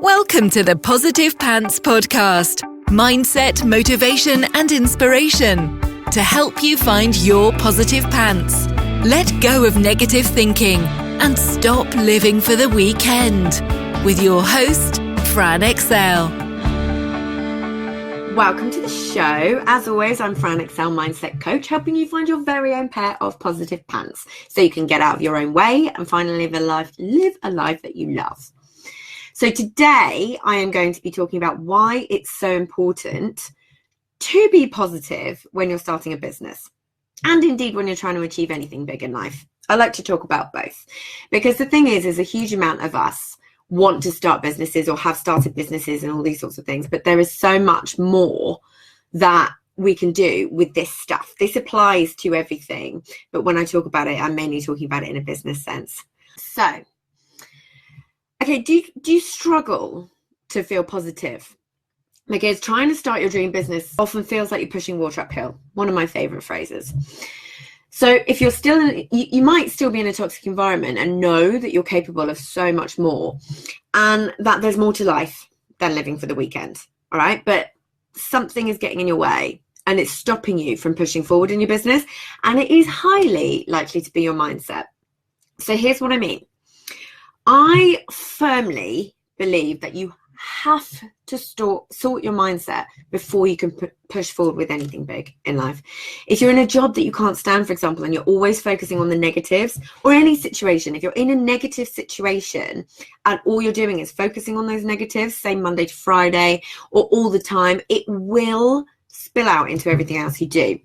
Welcome to the Positive Pants Podcast. Mindset, motivation and inspiration to help you find your positive pants. Let go of negative thinking and stop living for the weekend. With your host, Fran Excel. Welcome to the show. As always, I'm Fran Excel, Mindset Coach, helping you find your very own pair of positive pants so you can get out of your own way and finally live a life that you love. So today I am going to be talking about why it's so important to be positive when you're starting a business, and indeed when you're trying to achieve anything big in life. I like to talk about both because the thing is a huge amount of us want to start businesses or have started businesses and all these sorts of things, but there is so much more that we can do with this stuff. This applies to everything, but when I talk about it, I'm mainly talking about it in a business sense. So, okay, do you struggle to feel positive? Because trying to start your dream business often feels like you're pushing water uphill. One of my favorite phrases. So if you're still you might still be in a toxic environment and know that you're capable of so much more and that there's more to life than living for the weekend. All right. But something is getting in your way and it's stopping you from pushing forward in your business. And it is highly likely to be your mindset. So here's what I mean. I firmly believe that you have to sort your mindset before you can push forward with anything big in life. If you're in a job that you can't stand, for example, and you're always focusing on the negatives, or any situation, if you're in a negative situation and all you're doing is focusing on those negatives, say Monday to Friday or all the time, it will spill out into everything else you do.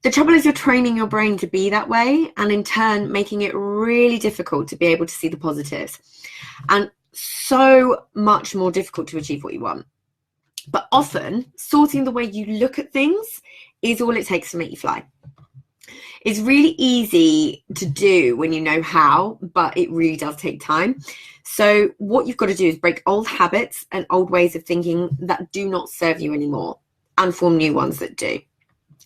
The trouble is you're training your brain to be that way and in turn making it really difficult to be able to see the positives and so much more difficult to achieve what you want. But often sorting the way you look at things is all it takes to make you fly. It's really easy to do when you know how, but it really does take time. So what you've got to do is break old habits and old ways of thinking that do not serve you anymore and form new ones that do.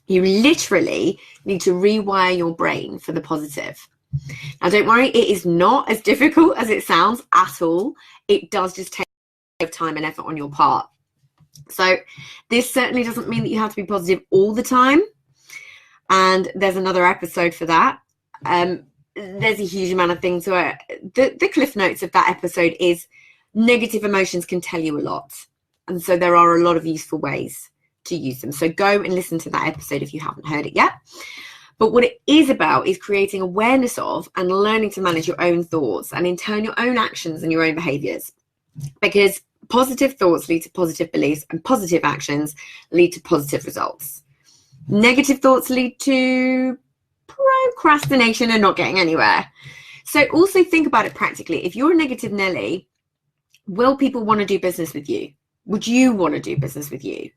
You literally need to rewire your brain for the positive. Now, don't worry, it is not as difficult as it sounds at all. It does just take time and effort on your part. So this certainly doesn't mean that you have to be positive all the time. And there's another episode for that. There's a huge amount of things where the cliff notes of that episode is negative emotions can tell you a lot. And so there are a lot of useful ways to use them. So go and listen to that episode if you haven't heard it yet. But what it is about is creating awareness of and learning to manage your own thoughts and in turn your own actions and your own behaviors. Because positive thoughts lead to positive beliefs and positive actions lead to positive results. Negative thoughts lead to procrastination and not getting anywhere. So also think about it practically. If you're a negative Nelly, will people want to do business with you? Would you want to do business with you?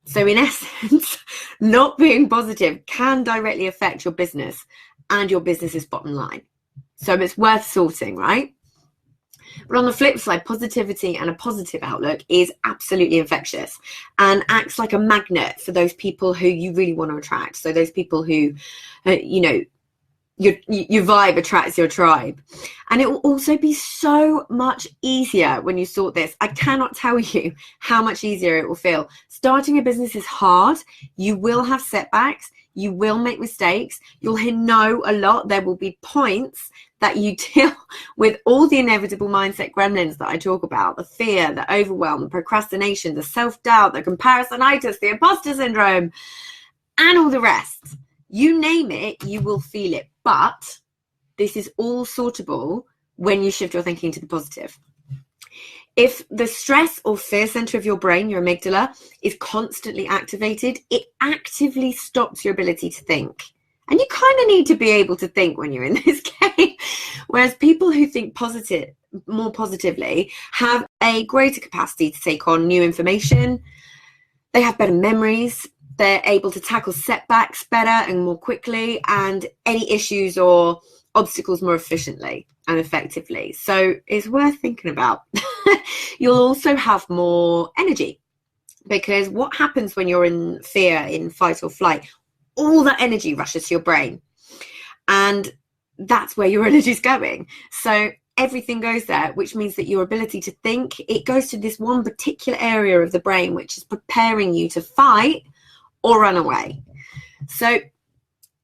So in essence, not being positive can directly affect your business and your business's bottom line. So it's worth sorting, right? But on the flip side, positivity and a positive outlook is absolutely infectious and acts like a magnet for those people who you really want to attract. So those people who, your vibe attracts your tribe. And it will also be so much easier when you sort this. I cannot tell you how much easier it will feel. Starting a business is hard. You will have setbacks. You will make mistakes. You'll hear no a lot. There will be points that you deal with all the inevitable mindset gremlins that I talk about. The fear, the overwhelm, the procrastination, the self-doubt, the comparisonitis, the imposter syndrome, and all the rest. You name it, you will feel it. But this is all sortable when you shift your thinking to the positive. If the stress or fear center of your brain, your amygdala, is constantly activated, it actively stops your ability to think. And you kind of need to be able to think when you're in this game. Whereas people who think more positively have a greater capacity to take on new information. They have better memories. They're able to tackle setbacks better and more quickly, and any issues or obstacles more efficiently and effectively. So it's worth thinking about. You'll also have more energy, because what happens when you're in fear, in fight or flight? All that energy rushes to your brain, and that's where your energy is going. So everything goes there, which means that your ability to think, it goes to this one particular area of the brain, which is preparing you to fight or run away. So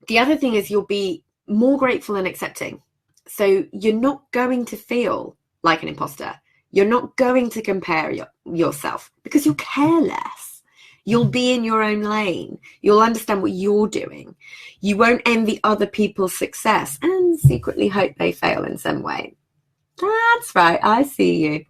the other thing is you'll be more grateful and accepting. So you're not going to feel like an imposter. You're not going to compare yourself because you'll care less. You'll be in your own lane. You'll understand what you're doing. You won't envy other people's success and secretly hope they fail in some way. That's right. I see you.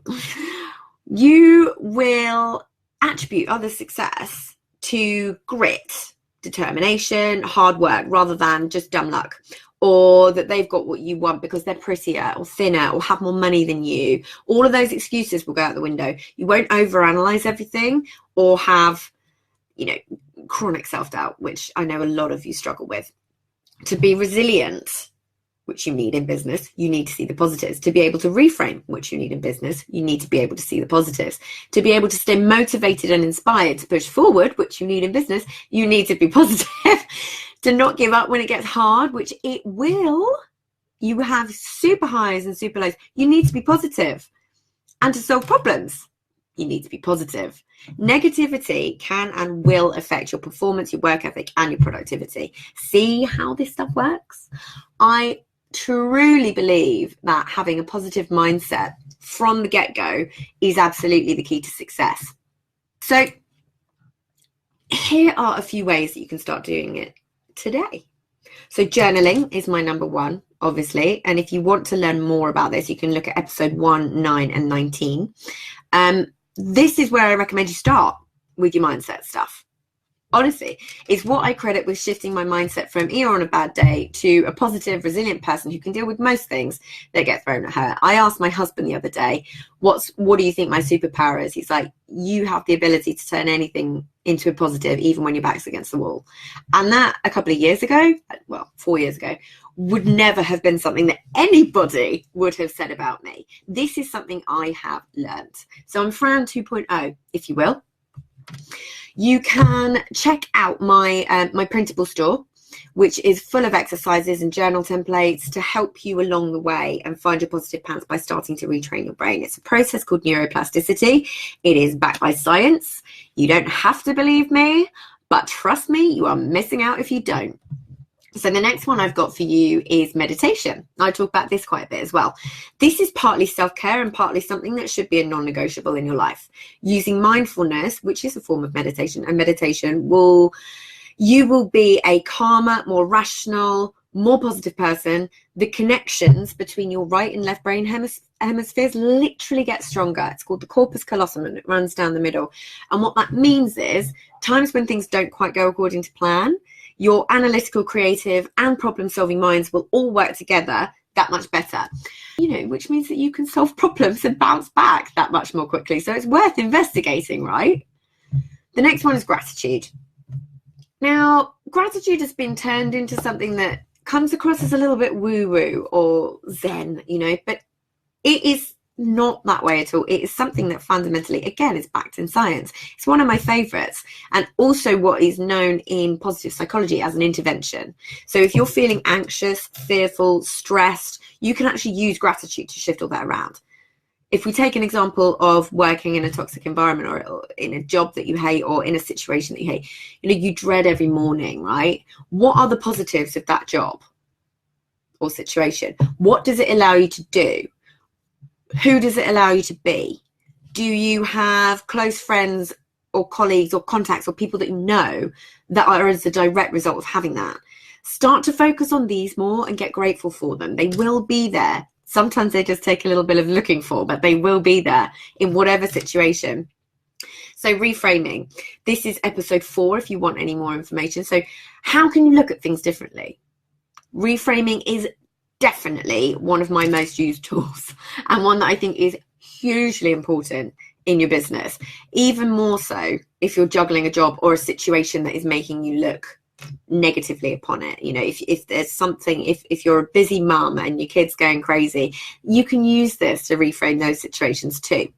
You will attribute other success to grit, determination, hard work, rather than just dumb luck, or that they've got what you want because they're prettier or thinner or have more money than you. All of those excuses will go out the window. You won't overanalyze everything or have, chronic self-doubt, which I know a lot of you struggle with. To be resilient, which you need in business, you need to see the positives. To be able to reframe, which you need in business, you need to be able to see the positives. To be able to stay motivated and inspired to push forward, which you need in business, you need to be positive. To not give up when it gets hard, which it will. You have super highs and super lows. You need to be positive. And to solve problems, you need to be positive. Negativity can and will affect your performance, your work ethic, and your productivity. See how this stuff works? I truly believe that having a positive mindset from the get-go is absolutely the key to success. So here are a few ways that you can start doing it today. So journaling is my number one, obviously. And if you want to learn more about this, you can look at episode 1, 9, and 19. This is where I recommend you start with your mindset stuff. Honestly, it's what I credit with shifting my mindset from on a bad day to a positive, resilient person who can deal with most things that get thrown at her. I asked my husband the other day, what do you think my superpower is? He's like, you have the ability to turn anything into a positive, even when your back's against the wall. And that a couple of years ago, 4 years ago, would never have been something that anybody would have said about me. This is something I have learned. So I'm Fran 2.0, if you will. You can check out my printable store, which is full of exercises and journal templates to help you along the way and find your positive pants by starting to retrain your brain. It's a process called Neuroplasticity. It is backed by science. You don't have to believe me, but trust me, you are missing out if you don't. So the next one I've got for you is meditation. I talk about this quite a bit as well. This is partly self-care and partly something that should be a non-negotiable in your life. Using mindfulness, which is a form of meditation, and meditation you will be a calmer, more rational, more positive person. The connections between your right and left brain hemispheres literally get stronger. It's called the corpus callosum, and it runs down the middle. And what that means is times when things don't quite go according to plan, your analytical, creative, and problem-solving minds will all work together that much better, which means that you can solve problems and bounce back that much more quickly. So it's worth investigating, right? The next one is gratitude. Now, gratitude has been turned into something that comes across as a little bit woo-woo or zen, but it is not that way at all. It is something that fundamentally, again, is backed in science. It's one of my favorites, and also what is known in positive psychology as an intervention. So if you're feeling anxious, fearful, stressed, you can actually use gratitude to shift all that around. If we take an example of working in a toxic environment or in a job that you hate or in a situation that you hate, you dread every morning, right? What are the positives of that job or situation? What does it allow you to do? Who does it allow you to be? Do you have close friends or colleagues or contacts or people that you know that are as a direct result of having that? Start to focus on these more and get grateful for them. They will be there. Sometimes they just take a little bit of looking for, but they will be there in whatever situation. So reframing. This is episode 4 if you want any more information. So how can you look at things differently? Reframing is definitely one of my most used tools, and one that I think is hugely important in your business, even more so if you're juggling a job or a situation that is making you look negatively upon it. If there's something, if you're a busy mum and your kid's going crazy, you can use this to reframe those situations too.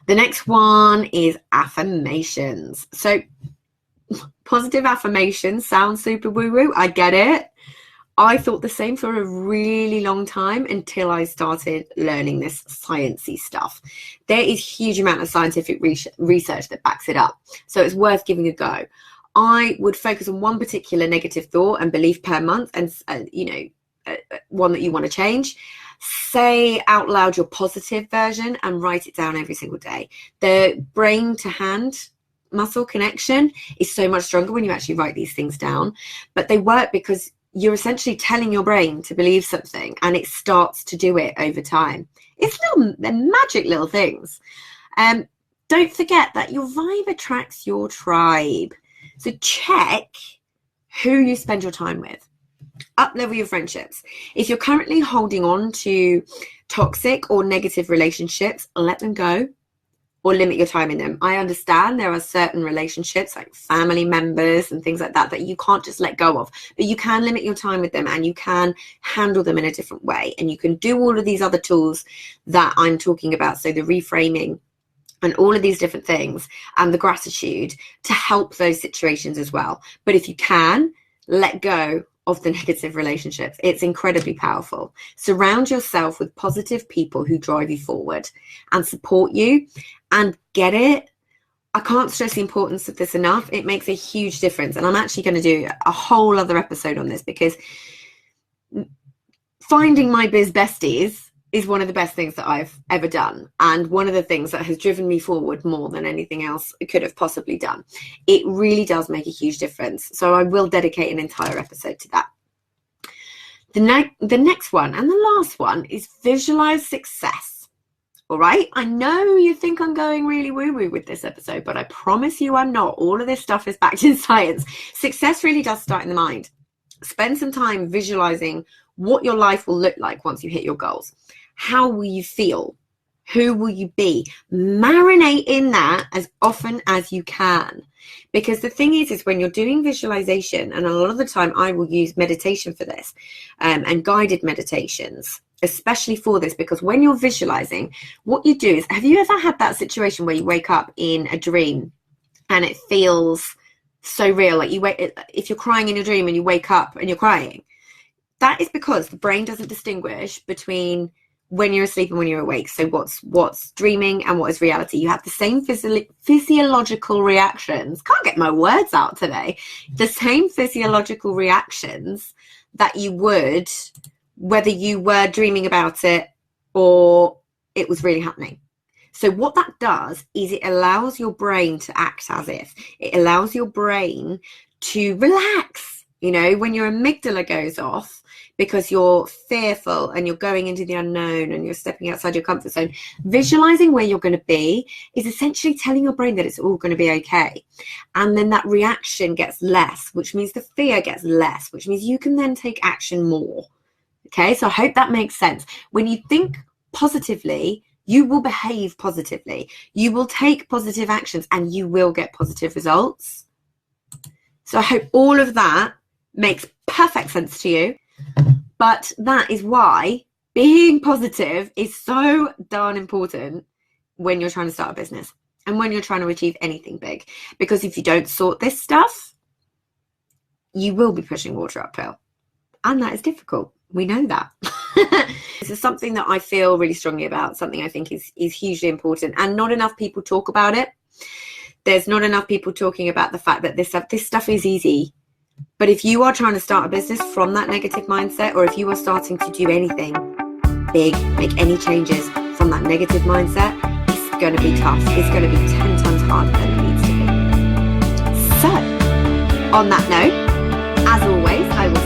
The next one is affirmations. So positive affirmations sound super woo-woo. I get it. I thought the same for a really long time until I started learning this sciencey stuff. There is a huge amount of scientific research that backs it up. So it's worth giving a go. I would focus on one particular negative thought and belief per month, and one that you want to change. Say out loud your positive version and write it down every single day. The brain to hand muscle connection is so much stronger when you actually write these things down. But they work because you're essentially telling your brain to believe something, and it starts to do it over time. They're magic little things. Don't forget that your vibe attracts your tribe. So check who you spend your time with. Up-level your friendships. If you're currently holding on to toxic or negative relationships, let them go or limit your time in them. I understand there are certain relationships like family members and things like that that you can't just let go of, but you can limit your time with them, and you can handle them in a different way, and you can do all of these other tools that I'm talking about. So the reframing and all of these different things, and the gratitude to help those situations as well. But if you can, let go of the negative relationships. It's incredibly powerful. Surround yourself with positive people who drive you forward and support you, and get it. I can't stress the importance of this enough. It makes a huge difference. And I'm actually going to do a whole other episode on this, because finding my biz besties is one of the best things that I've ever done, and one of the things that has driven me forward more than anything else could have possibly done. It really does make a huge difference. So I will dedicate an entire episode to that. The next one and the last one is visualize success. All right, I know you think I'm going really woo-woo with this episode, but I promise you I'm not. All of this stuff is backed in science. Success really does start in the mind. Spend some time visualizing what your life will look like once you hit your goals. How will you feel? Who will you be? Marinate in that as often as you can. Because the thing is when you're doing visualization, and a lot of the time I will use meditation for this, and guided meditations, especially for this, because when you're visualizing, what you do is, have you ever had that situation where you wake up in a dream and it feels so real? Like if you're crying in your dream and you wake up and you're crying, that is because the brain doesn't distinguish between when you're asleep and when you're awake. So what's dreaming and what is reality? You have the same physiological reactions. Can't get my words out today. The same physiological reactions that you would whether you were dreaming about it or it was really happening. So what that does is it allows your brain to act as if. It allows your brain to relax. You know, when your amygdala goes off because you're fearful and you're going into the unknown and you're stepping outside your comfort zone, visualizing where you're going to be is essentially telling your brain that it's all going to be okay. And then that reaction gets less, which means the fear gets less, which means you can then take action more. Okay, so I hope that makes sense. When you think positively, you will behave positively. You will take positive actions and you will get positive results. So I hope all of that makes perfect sense to you. But that is why being positive is so darn important when you're trying to start a business and when you're trying to achieve anything big. Because if you don't sort this stuff, you will be pushing water uphill. And that is difficult. We know that. This is something that I feel really strongly about, something I think is hugely important, and not enough people talk about it. There's not enough people talking about the fact that this stuff is easy. But if you are trying to start a business from that negative mindset, or if you are starting to do anything big, make any changes from that negative mindset, it's going to be tough. It's going to be 10 times harder than it needs to be. So, on that note, as always, I will